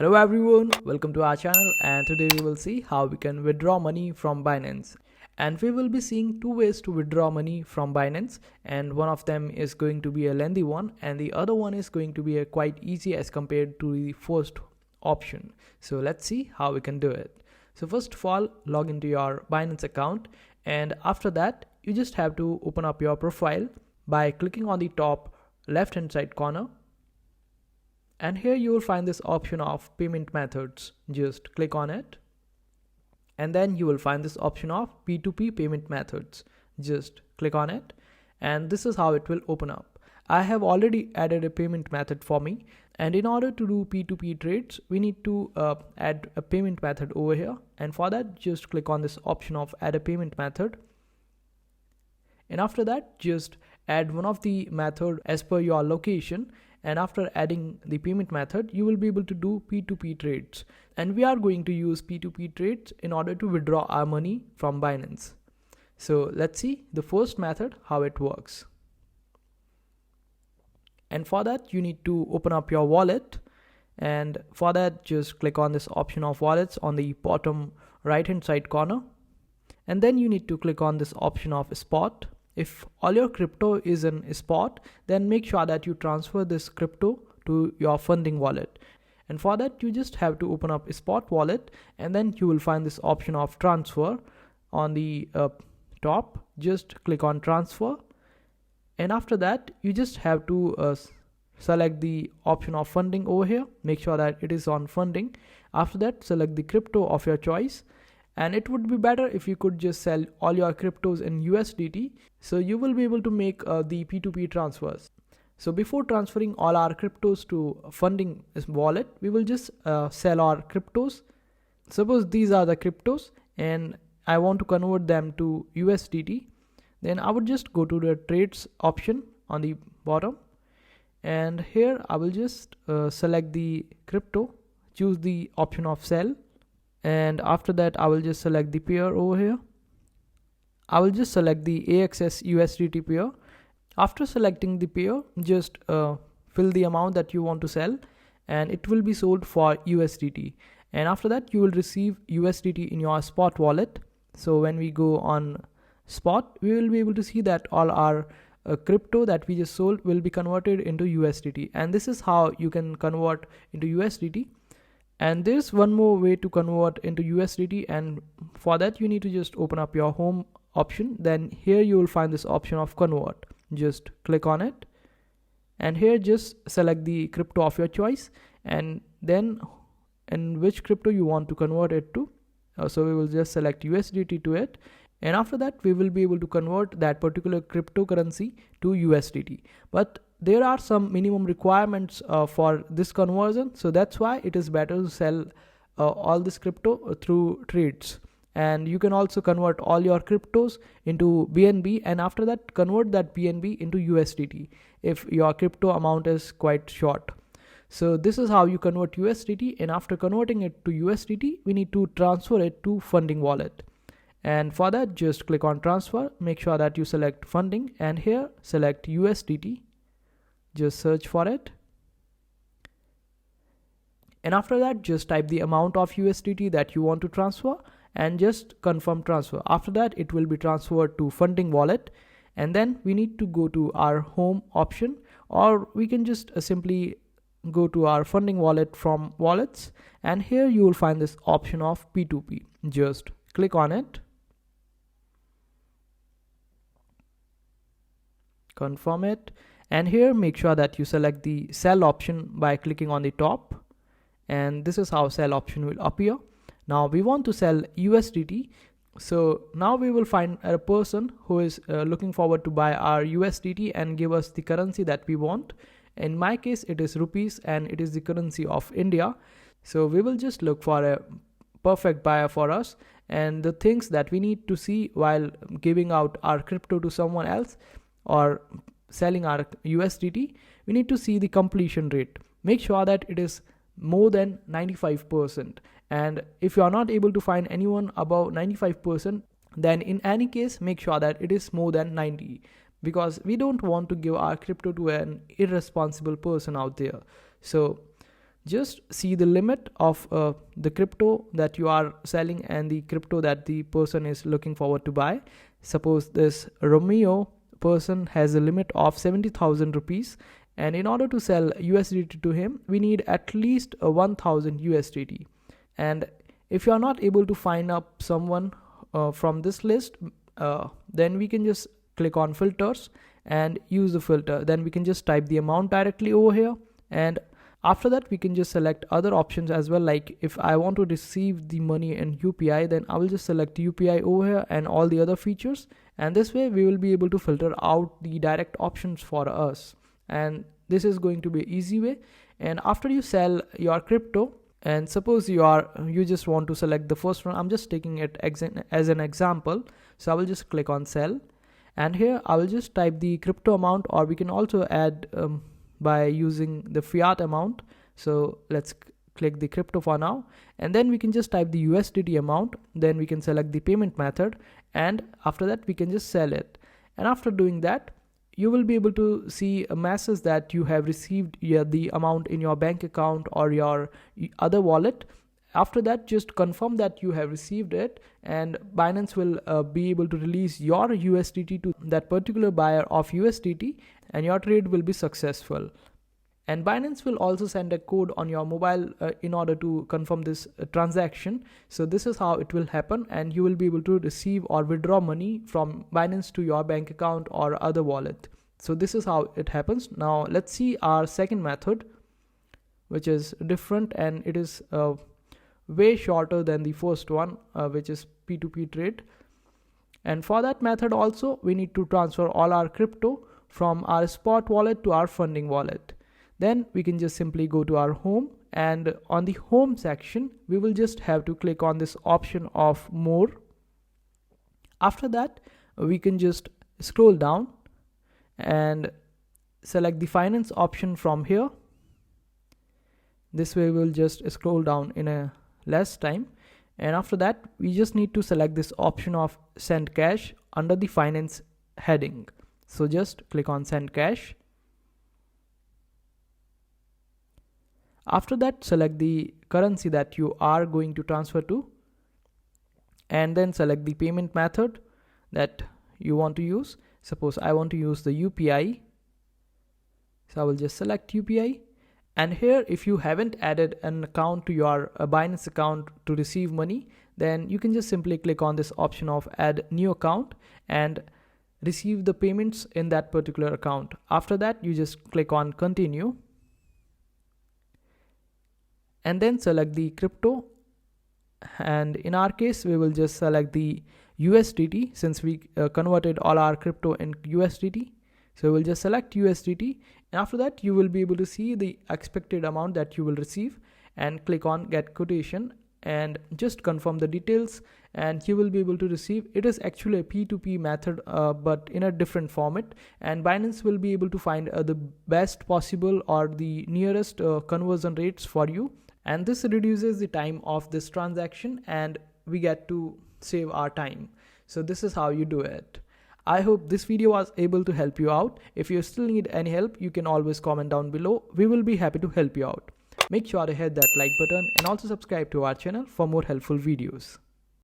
Hello everyone, welcome to our channel, and today we will see how we can withdraw money from Binance. And we will be seeing two ways to withdraw money from Binance, and one of them is going to be a lengthy one and the other one is going to be a quite easy as compared to the first option. So let's see how we can do it. So first of all, log into your Binance account, and after that you just have to open up your profile by clicking on the top left hand side corner. And here you will find this option of payment methods. Just click on it. And then you will find this option of P2P payment methods. Just click on it. And this is how it will open up. I have already added a payment method for me. And in order to do P2P trades, we need to add a payment method over here. And for that, just click on this option of add a payment method. And after that, just add one of the method as per your location. And after adding the payment method, you will be able to do P2P trades. And we are going to use P2P trades in order to withdraw our money from Binance. So let's see the first method, how it works. And for that, you need to open up your wallet. And for that, just click on this option of wallets on the bottom right hand side corner. And then you need to click on this option of spot. If all your crypto is in spot, then make sure that you transfer this crypto to your funding wallet. And for that, you just have to open up a spot wallet, and then you will find this option of transfer on the top. Just click on transfer. And after that, you just have to select the option of funding over here. Make sure that it is on funding. After that, select the crypto of your choice. And it would be better if you could just sell all your cryptos in USDT, so you will be able to make the P2P transfers. So before transferring all our cryptos to funding wallet, we will just sell our cryptos. Suppose these are the cryptos and I want to convert them to USDT. Then I would just go to the trades option on the bottom. And here I will just select the crypto, choose the option of sell. And after that, I will just select the pair over here. I will just select the AXS USDT pair. After selecting the pair, just fill the amount that you want to sell, and it will be sold for USDT. And after that, you will receive USDT in your spot wallet. So when we go on spot, we will be able to see that all our crypto that we just sold will be converted into USDT. And this is how you can convert into USDT. And there's one more way to convert into USDT, and for that you need to just open up your home option. Then here you will find this option of convert. Just click on it, and here just select the crypto of your choice, and then in which crypto you want to convert it to. So we will just select USDT to it, and after that we will be able to convert that particular cryptocurrency to USDT. But there are some minimum requirements for this conversion, so that's why it is better to sell all this crypto through trades. And you can also convert all your cryptos into BNB, and after that convert that BNB into USDT if your crypto amount is quite short. So this is how you convert USDT, and after converting it to USDT, we need to transfer it to funding wallet. And for that, just click on transfer, make sure that you select funding, and here select USDT. Just search for it. And after that, just type the amount of USDT that you want to transfer and just confirm transfer. After that, it will be transferred to funding wallet. And then we need to go to our home option, or we can just simply go to our funding wallet from wallets. And here you will find this option of P2P. Just click on it. Confirm it. And here make sure that you select the sell option by clicking on the top, and this is how sell option will appear. Now we want to sell USDT, so now we will find a person who is looking forward to buy our USDT and give us the currency that we want. In my case it is rupees, and it is the currency of India. So we will just look for a perfect buyer for us, and the things that we need to see while giving out our crypto to someone else or selling our USDT, we need to see the completion rate. Make sure that it is more than 95%. And if you are not able to find anyone above 95%, then in any case, make sure that it is more than 90, because we don't want to give our crypto to an irresponsible person out there. So just see the limit of the crypto that you are selling and the crypto that the person is looking forward to buy. Suppose this Romeo person has a limit of 70,000 rupees, and in order to sell USDT to him, we need at least 1000 USDT. And if you are not able to find up someone from this list, then we can just click on filters and use the filter. Then we can just type the amount directly over here, and after that we can just select other options as well. Like if I want to receive the money in UPI, then I will just select UPI over here and all the other features, and this way we will be able to filter out the direct options for us, and this is going to be an easy way. And after you sell your crypto, and suppose you just want to select the first one, I'm just taking it as an example, so I will just click on sell, and here I will just type the crypto amount, or we can also add by using the fiat amount. So let's click the crypto for now, and then we can just type the USDT amount, then we can select the payment method, and after that we can just sell it. And after doing that, you will be able to see a message that you have received the amount in your bank account or your other wallet. After that, just confirm that you have received it, and Binance will be able to release your USDT to that particular buyer of USDT, and your trade will be successful. And Binance will also send a code on your mobile in order to confirm this transaction. So this is how it will happen, and you will be able to receive or withdraw money from Binance to your bank account or other wallet. So this is how it happens. Now let's see our second method, which is different, and it is way shorter than the first one, which is P2P trade. And for that method also, we need to transfer all our crypto from our spot wallet to our funding wallet. Then we can just simply go to our home, and on the home section, we will just have to click on this option of more. After that, we can just scroll down and select the finance option from here. This way we'll just scroll down in a less time, and after that we just need to select this option of send cash under the finance heading. So just click on send cash. After that, select the currency that you are going to transfer to, and then select the payment method that you want to use. Suppose I want to use the UPI, so I will just select UPI. And here, if you haven't added an account to your Binance account to receive money, then you can just simply click on this option of add new account and receive the payments in that particular account. After that, you just click on continue, and then select the crypto, and in our case we will just select the USDT since we converted all our crypto in USDT. So we'll just select USDT, and after that you will be able to see the expected amount that you will receive, and click on get quotation and just confirm the details, and you will be able to receive. It is actually a P2P method, but in a different format, and Binance will be able to find the best possible or the nearest conversion rates for you, and this reduces the time of this transaction, and we get to save our time. So this is how you do it. I hope this video was able to help you out. If you still need any help, you can always comment down below. We will be happy to help you out. Make sure to hit that like button and also subscribe to our channel for more helpful videos.